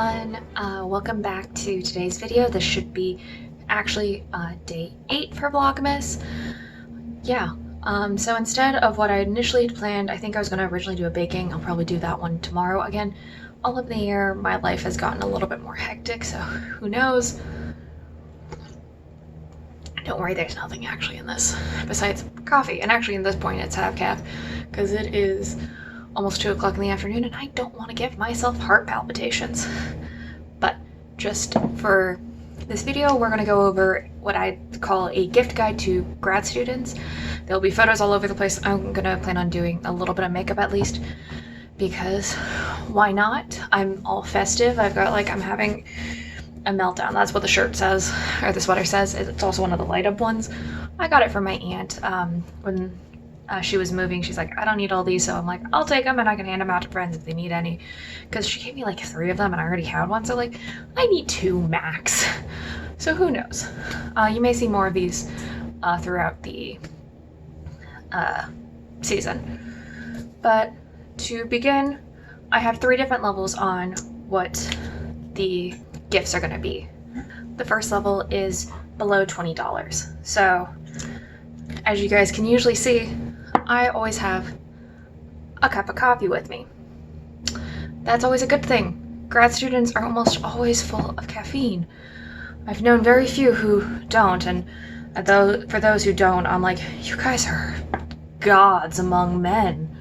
everyone, welcome back to today's video. This should be actually day 8 for Vlogmas. So instead of what I initially had planned, I think I was going to originally do a baking. I'll probably do that one tomorrow. Again, all up in the air. My life has gotten a little bit more hectic, so who knows. Don't worry, there's nothing actually in this besides coffee, and actually at this point it's half calf because it is almost 2 o'clock in the afternoon and I don't want to give myself heart palpitations. But just for this video, we're going to go over what I call a gift guide to grad students. There'll be photos all over the place. I'm going to plan on doing a little bit of makeup at least, because why not? I'm all festive. I've got I'm having a meltdown. That's what the shirt says, or the sweater says. It's also one of the light up ones. I got it from my aunt when she was moving. She's like, I don't need all these, so I'm like, I'll take them and I can hand them out to friends if they need any, because she gave me 3 of them and I already had one, so I need 2 max. So who knows? You may see more of these throughout the season. But to begin, I have 3 different levels on what the gifts are going to be. The first level is below $20. So as you guys can usually see, I always have a cup of coffee with me. That's always a good thing. Grad students are almost always full of caffeine. I've known very few who don't, and for those who don't, I'm like, you guys are gods among men.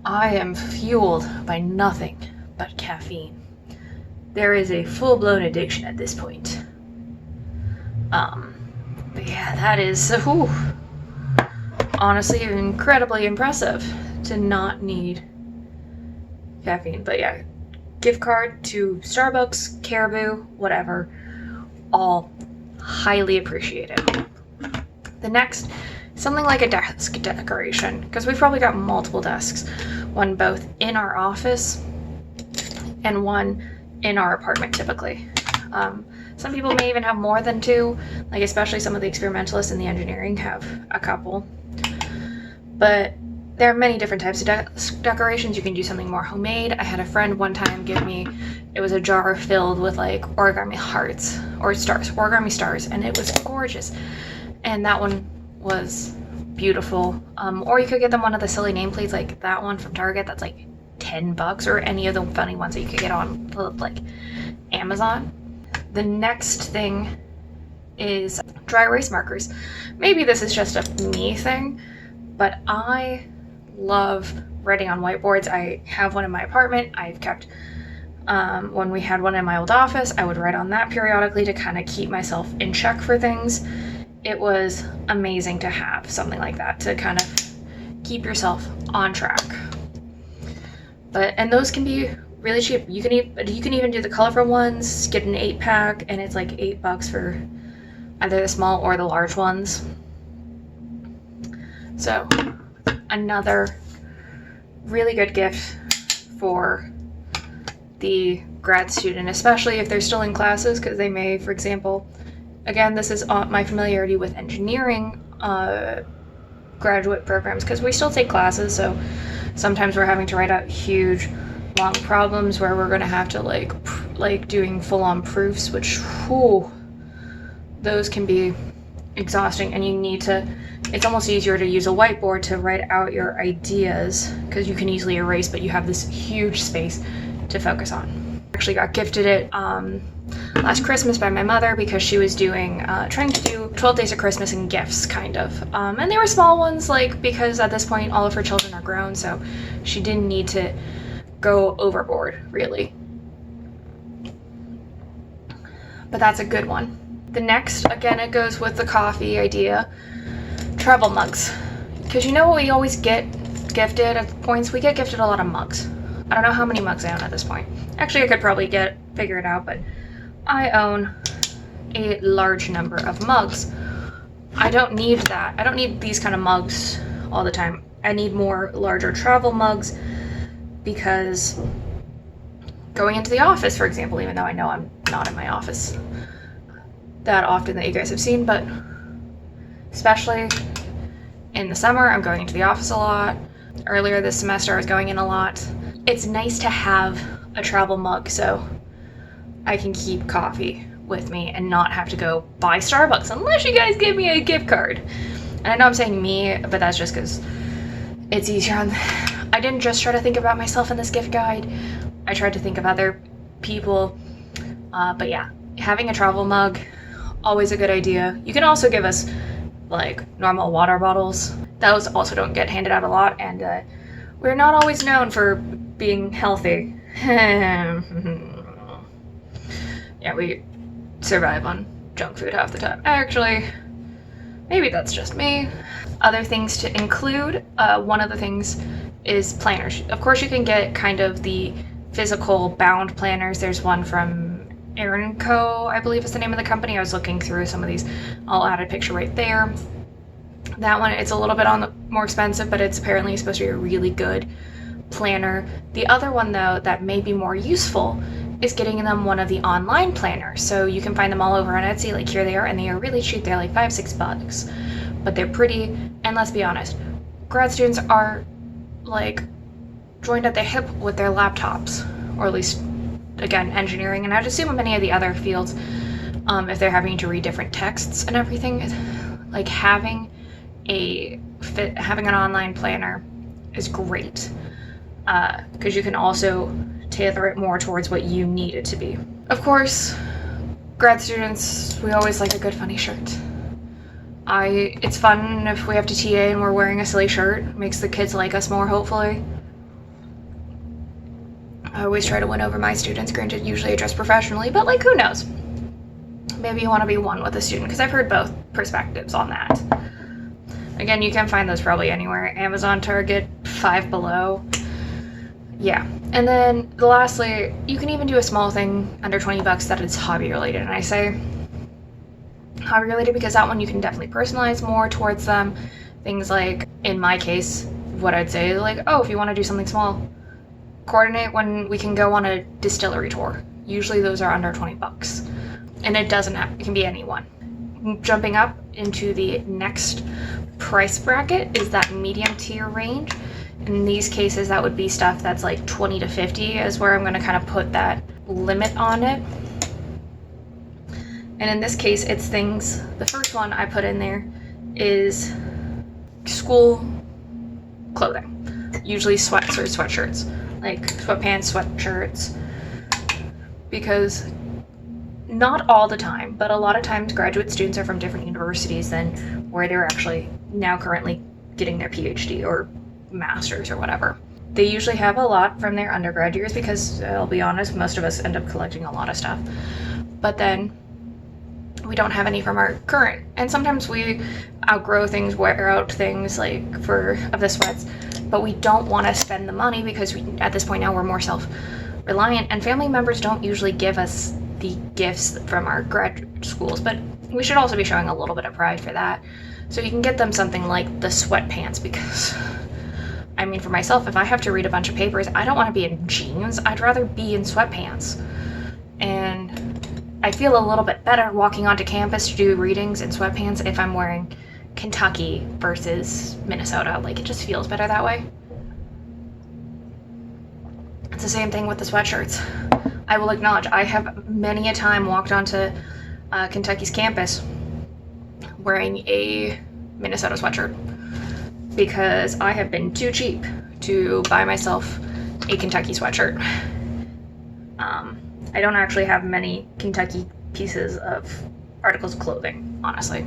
I am fueled by nothing but caffeine. There is a full-blown addiction at this point. But yeah, that is honestly incredibly impressive to not need caffeine. But yeah, gift card to Starbucks, Caribou, whatever, all highly appreciated. The next, something like a desk decoration, because we've probably got multiple desks, one both in our office and one in our apartment typically. Some people may even have more than 2, especially some of the experimentalists in the engineering have a couple. But there are many different types of decorations. You can do something more homemade. I had a friend one time give me, it was a jar filled with origami hearts or stars, origami stars, and it was gorgeous. And that one was beautiful. Or you could get them one of the silly nameplates like that one from Target that's $10, or any of the funny ones that you could get on Amazon. The next thing is dry erase markers. Maybe this is just a me thing, but I love writing on whiteboards. I have one in my apartment. I've kept, when we had one in my old office, I would write on that periodically to kind of keep myself in check for things. It was amazing to have something like that to kind of keep yourself on track. And those can be really cheap. You can even do the colorful ones, get an 8-pack, and it's $8 for either the small or the large ones. So another really good gift for the grad student, especially if they're still in classes, because they may, for example, again, this is my familiarity with engineering graduate programs, because we still take classes, so sometimes we're having to write out huge long problems where we're going to have to doing full-on proofs, which those can be exhausting, and you need to, it's almost easier to use a whiteboard to write out your ideas because you can easily erase, but you have this huge space to focus on. I actually got gifted it last Christmas by my mother because she was doing trying to do 12 days of Christmas and gifts kind of, and they were small ones because at this point all of her children are grown, so she didn't need to go overboard really. But that's a good one. The next, again, it goes with the coffee idea, travel mugs, because you know what we always get gifted at points? We get gifted a lot of mugs. I don't know how many mugs I own at this point. Actually, I could probably figure it out, but I own a large number of mugs. I don't need that. I don't need these kind of mugs all the time. I need more larger travel mugs, because going into the office, for example, even though I know I'm not in my office that often that you guys have seen, but especially in the summer, I'm going into the office a lot. Earlier this semester, I was going in a lot. It's nice to have a travel mug, so I can keep coffee with me and not have to go buy Starbucks unless you guys give me a gift card. And I know I'm saying me, but that's just because it's easier on... I didn't just try to think about myself in this gift guide. I tried to think of other people. But yeah, having a travel mug, always a good idea. You can also give us like normal water bottles. Those also don't get handed out a lot, and we're not always known for being healthy. Yeah, we survive on junk food half the time. Actually, maybe that's just me. Other things to include, one of the things is planners. Of course, you can get kind of the physical bound planners. There's one from Erin Co, I believe is the name of the company. I was looking through some of these. I'll add a picture right there. That one, it's a little bit on the more expensive, but it's apparently supposed to be a really good planner. The other one, though, that may be more useful is getting them one of the online planners. So you can find them all over on Etsy, like here they are, and they are really cheap. They're like $5-6, but they're pretty. And let's be honest, grad students are like joined at the hip with their laptops, or at least, again, engineering, and I'd assume many of the other fields, if they're having to read different texts and everything, like having an online planner is great, because you can also tailor it more towards what you need it to be. Of course, grad students, we always like a good funny shirt. It's fun if we have to TA and we're wearing a silly shirt. It makes the kids like us more, hopefully. I always try to win over my students. Granted, usually I dress professionally, but like, who knows? Maybe you want to be one with a student, because I've heard both perspectives on that. Again, you can find those probably anywhere. Amazon, Target, Five Below. Yeah. And then lastly, you can even do a small thing under $20 that is hobby related. And I say hobby related because that one you can definitely personalize more towards them. Things like, in my case, what I'd say is like, oh, if you want to do something small, coordinate when we can go on a distillery tour. Usually those are under $20. And it can be anyone. Jumping up into the next price bracket is that medium tier range. In these cases, that would be stuff that's like 20 to 50 is where I'm going to kind of put that limit on it. And in this case, it's things, the first one I put in there is school clothing. Usually sweats or sweatshirts, like sweatpants, sweatshirts, because not all the time, but a lot of times graduate students are from different universities than where they're actually now currently getting their PhD or master's or whatever. They usually have a lot from their undergrad years because, I'll be honest, most of us end up collecting a lot of stuff. But then we don't have any from our current. And sometimes we outgrow things, wear out things like of the sweats, but we don't want to spend the money because at this point now we're more self-reliant, and family members don't usually give us the gifts from our graduate schools, but we should also be showing a little bit of pride for that. So you can get them something like the sweatpants, because I mean, for myself, if I have to read a bunch of papers, I don't want to be in jeans. I'd rather be in sweatpants. And I feel a little bit better walking onto campus to do readings in sweatpants if I'm wearing Kentucky versus Minnesota. Like, it just feels better that way. It's the same thing with the sweatshirts. I will acknowledge, I have many a time walked onto Kentucky's campus wearing a Minnesota sweatshirt because I have been too cheap to buy myself a Kentucky sweatshirt. I don't actually have many Kentucky pieces of articles of clothing, honestly,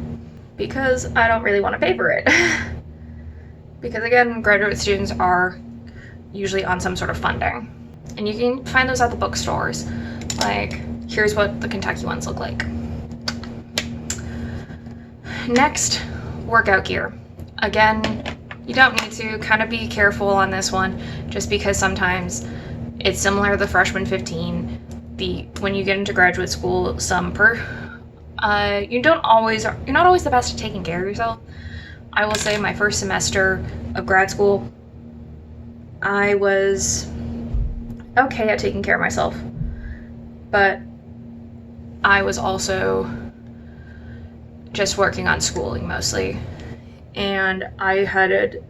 because I don't really want to pay for it. Because again, graduate students are usually on some sort of funding. And you can find those at the bookstores. Like, here's what the Kentucky ones look like. Next, workout gear. Again, you don't need to. Kind of be careful on this one, just because sometimes it's similar to the freshman 15. When you get into graduate school, you're not always the best at taking care of yourself. I will say my first semester of grad school, I was okay at taking care of myself, but I was also just working on schooling mostly, and I had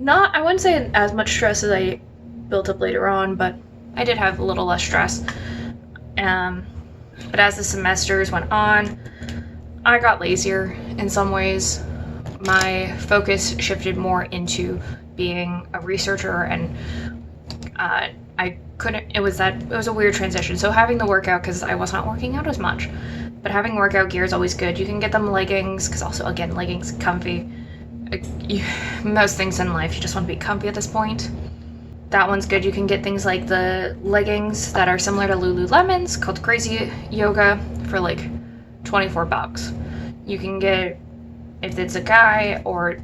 I wouldn't say as much stress as I built up later on, but I did have a little less stress. But as the semesters went on, I got lazier in some ways. My focus shifted more into being a researcher, and it was a weird transition. So having the workout, because I was not working out as much, but having workout gear is always good. You can get them leggings, because also, again, leggings, comfy. Most things in life, you just want to be comfy at this point. That one's good. You can get things like the leggings that are similar to Lululemon's, called Crazy Yoga, for like $24. You can get, if it's a guy or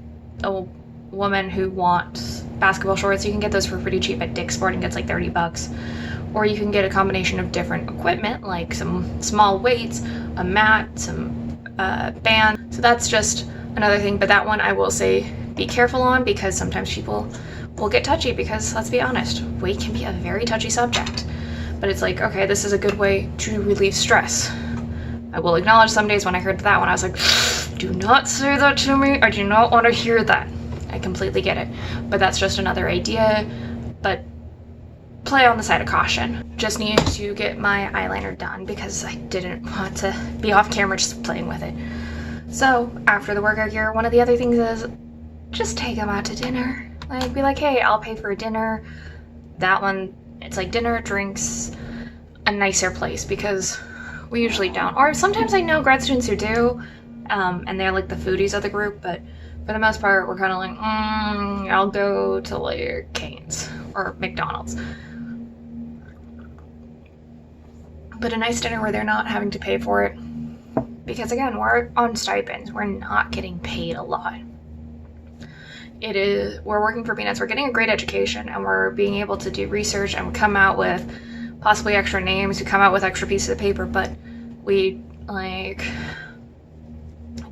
a woman who wants basketball shorts, you can get those for pretty cheap at Dick's Sporting Goods, like $30. Or you can get a combination of different equipment, like some small weights, a mat, some bands. So that's just another thing. But that one I will say be careful on, because sometimes people will get touchy, because let's be honest, weight can be a very touchy subject. But it's like, okay, this is a good way to relieve stress. I will acknowledge some days when I heard that one, I was like, do not say that to me. I do not want to hear that. I completely get it. But that's just another idea. But play on the side of caution. Just need to get my eyeliner done, because I didn't want to be off camera just playing with it. So after the workout gear, one of the other things is just take them out to dinner. Like, be like, hey, I'll pay for a dinner. That one, it's like dinner, drinks, a nicer place, because we usually don't. Or sometimes I know grad students who do, and they're like the foodies of the group, but for the most part, we're kind of like, I'll go to like Cane's or McDonald's. But a nice dinner where they're not having to pay for it. Because again, we're on stipends. We're not getting paid a lot. We're working for peanuts. We're getting a great education, and we're being able to do research and come out with possibly extra names, we come out with extra pieces of paper, but we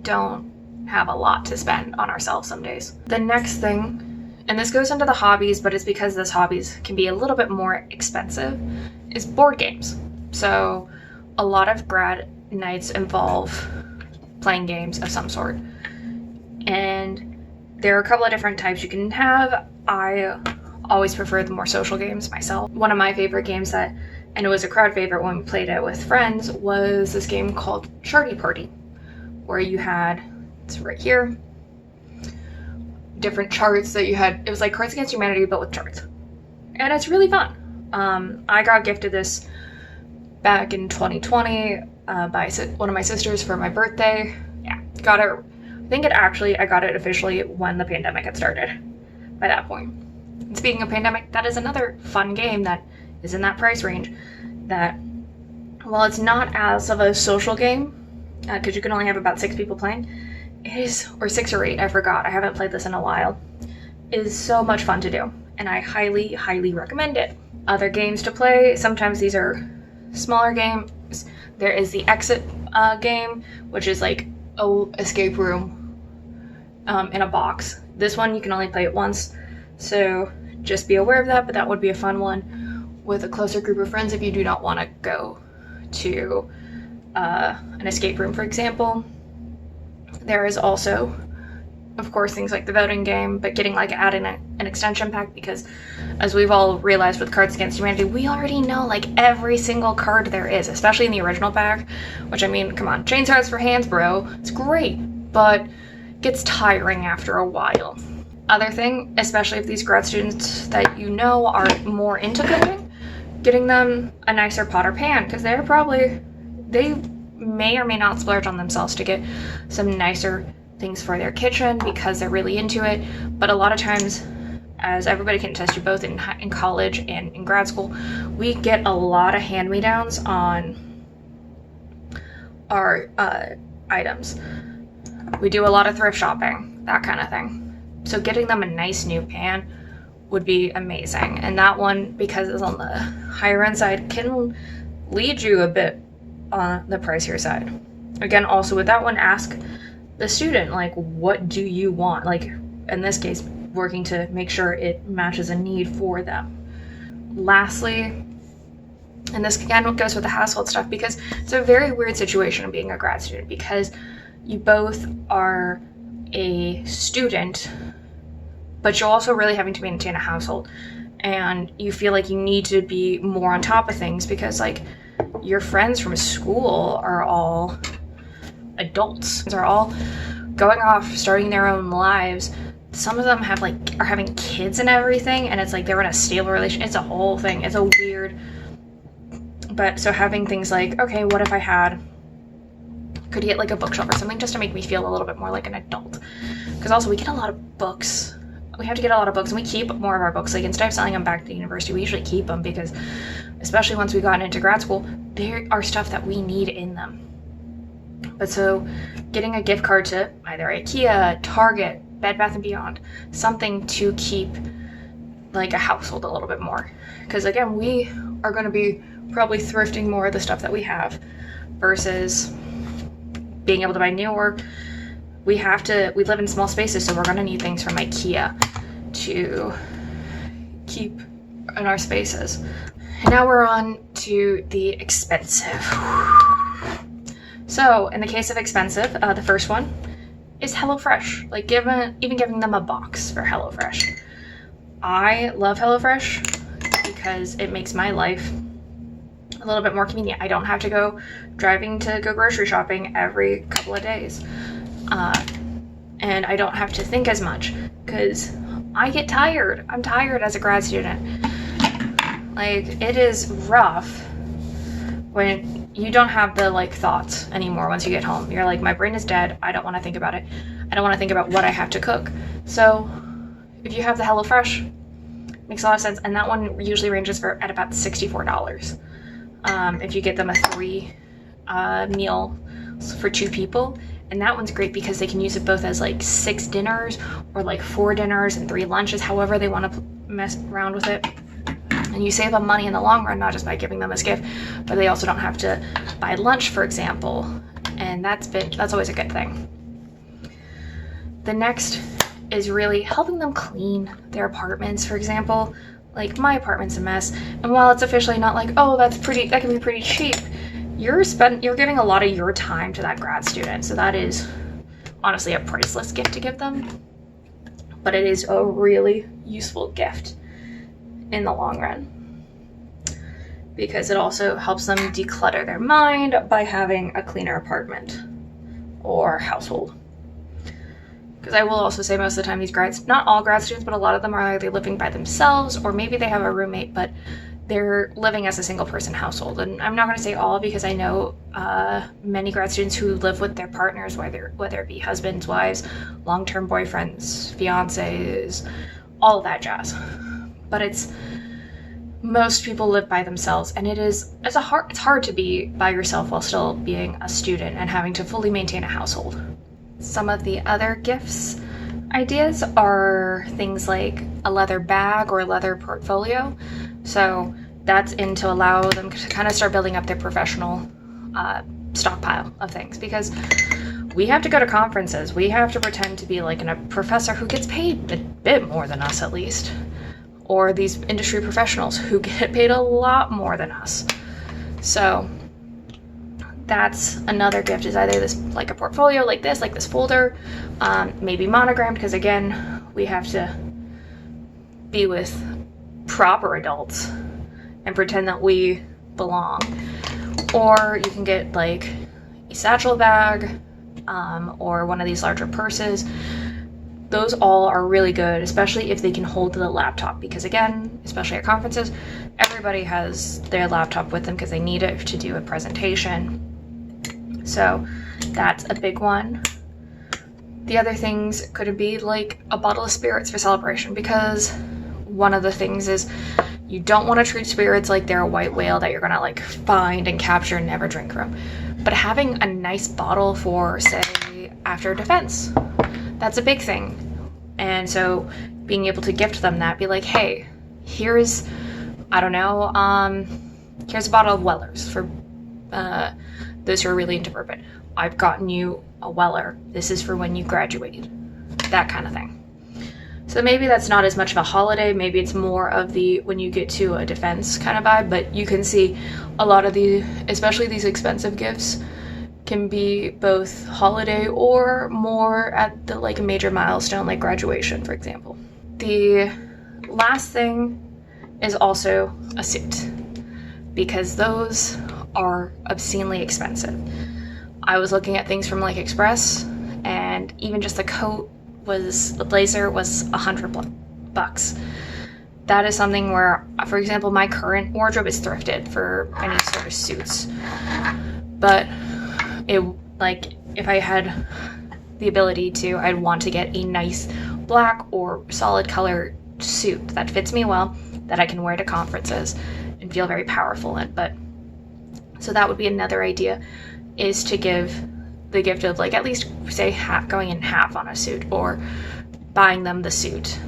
don't have a lot to spend on ourselves some days. The next thing, and this goes into the hobbies, but it's because this hobbies can be a little bit more expensive, is board games. So a lot of grad nights involve playing games of some sort. And there are a couple of different types you can have. I always prefer the more social games myself. One of my favorite games and it was a crowd favorite when we played it with friends, was this game called Charty Party, where you had, it's right here, different charts that you had. It was like Cards Against Humanity, but with charts. And it's really fun. I got gifted this back in 2020 by one of my sisters for my birthday. Yeah, got it. I got it officially when the pandemic had started by that point. And speaking of pandemic, that is another fun game that is in that price range that, while it's not as of a social game, because you can only have about 6 people playing, it is, or 6 or 8, I forgot, I haven't played this in a while, is so much fun to do, and I highly, highly recommend it. Other games to play, sometimes these are smaller games. There is the Exit game, which is like a escape room in a box. This one you can only play it once, so just be aware of that, but that would be a fun one with a closer group of friends if you do not want to go to an escape room, for example. There is also, of course, things like the voting game, but getting like adding an extension pack, because as we've all realized with Cards Against Humanity, we already know like every single card there is, especially in the original pack, which, I mean, come on, Chains Hearts for Hands, bro, it's great, but gets tiring after a while. Other thing, especially if these grad students that you know are more into cooking, getting them a nicer pot or pan, because they may or may not splurge on themselves to get some nicer things for their kitchen because they're really into it. But a lot of times, as everybody can attest to, both in college and in grad school, we get a lot of hand-me-downs on our items. We do a lot of thrift shopping, that kind of thing. So getting them a nice new pan would be amazing. And that one, because it's on the higher end side, can lead you a bit on the pricier side. Again, also with that one, ask the student, like, what do you want? Like, in this case, working to make sure it matches a need for them. Lastly, and this again goes with the household stuff, because it's a very weird situation of being a grad student, because you both are a student, but you're also really having to maintain a household, and you feel like you need to be more on top of things, because like your friends from school are all adults. They're all going off, starting their own lives. Some of them have are having kids and everything, and it's like they're in a stable relation. It's a whole thing. It's a weird. But so having things like, okay, what if could get like a bookshelf or something just to make me feel a little bit more like an adult? Because also we get a lot of books. We have to get a lot of books, and we keep more of our books. Like, instead of selling them back to university, we usually keep them because, especially once we've gotten into grad school, there are stuff that we need in them. But so getting a gift card to either IKEA, Target, Bed Bath & Beyond, something to keep like a household a little bit more. Because again, we are going to be probably thrifting more of the stuff that we have versus being able to buy newer. We live in small spaces, so we're going to need things from IKEA to keep in our spaces. And now we're on to the expensive. So in the case of expensive, the first one is HelloFresh. Like, even giving them a box for HelloFresh. I love HelloFresh because it makes my life a little bit more convenient. I don't have to go driving to go grocery shopping every couple of days. And I don't have to think as much because I get tired. I'm tired as a grad student. Like, it is rough when you don't have the thoughts anymore once you get home. You're like, my brain is dead. I don't want to think about it. I don't want to think about what I have to cook. So if you have the HelloFresh, it makes a lot of sense. And that one usually ranges at about $64. If you get them a 3 meal for 2 people. And that one's great because they can use it both as 6 dinners or 4 dinners and 3 lunches, however they want to mess around with it. And you save them money in the long run, not just by giving them as gift, but they also don't have to buy lunch, for example. And that's always a good thing. The next is really helping them clean their apartments, for example. Like, my apartment's a mess, and while it's officially not that can be pretty cheap, you're giving a lot of your time to that grad student, so that is honestly a priceless gift to give them. But it is a really useful gift in the long run because it also helps them declutter their mind by having a cleaner apartment or household. Because I will also say, most of the time these not all grad students, but a lot of them are either living by themselves or maybe they have a roommate, but they're living as a single person household. And I'm not going to say all, because I know many grad students who live with their partners, whether it be husbands, wives, long-term boyfriends, fiancés, all of that jazz. But most people live by themselves, and it's hard to be by yourself while still being a student and having to fully maintain a household. Some of the other gifts ideas are things like a leather bag or a leather portfolio. So that's to allow them to kind of start building up their professional stockpile of things, because we have to go to conferences. We have to pretend to be a professor who gets paid a bit more than us, at least. Or these industry professionals who get paid a lot more than us. So that's another gift, is either this a portfolio like this folder, maybe monogrammed, because again, we have to be with proper adults and pretend that we belong. Or you can get a satchel bag, or one of these larger purses. Those all are really good, especially if they can hold the laptop, because again, especially at conferences, everybody has their laptop with them because they need it to do a presentation. So that's a big one. The other things could be a bottle of spirits for celebration, because one of the things is you don't want to treat spirits like they're a white whale that you're gonna find and capture and never drink from. But having a nice bottle for, say, after defense, that's a big thing. And so being able to gift them that, be like, hey, here's, here's a bottle of Weller's for those who are really into bourbon. I've gotten you a Weller. This is for when you graduate. That kind of thing. So maybe that's not as much of a holiday. Maybe it's more of the when you get to a defense kind of vibe. But you can see a lot of especially these expensive gifts, can be both holiday or more at the a major milestone like graduation, for example. The last thing is also a suit, because those are obscenely expensive. I was looking at things from like Express, and even just the blazer was $100. That is something where, for example, my current wardrobe is thrifted for any sort of suits. But if I had the ability to, I'd want to get a nice black or solid color suit that fits me well, that I can wear to conferences and feel very powerful in. But so that would be another idea, is to give the gift of like at least say going in half on a suit, or buying them the suit.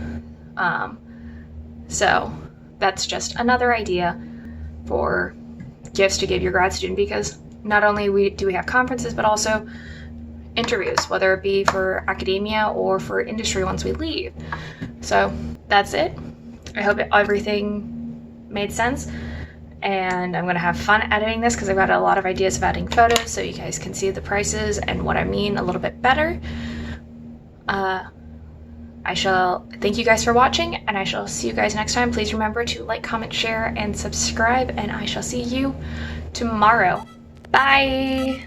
So that's just another idea for gifts to give your grad student, because not only do we have conferences, but also interviews, whether it be for academia or for industry once we leave. So that's it. I hope everything made sense, and I'm going to have fun editing this because I've got a lot of ideas of adding photos so you guys can see the prices and what I mean a little bit better. I shall thank you guys for watching, and I shall see you guys next time. Please remember to like, comment, share, and subscribe, and I shall see you tomorrow. Bye!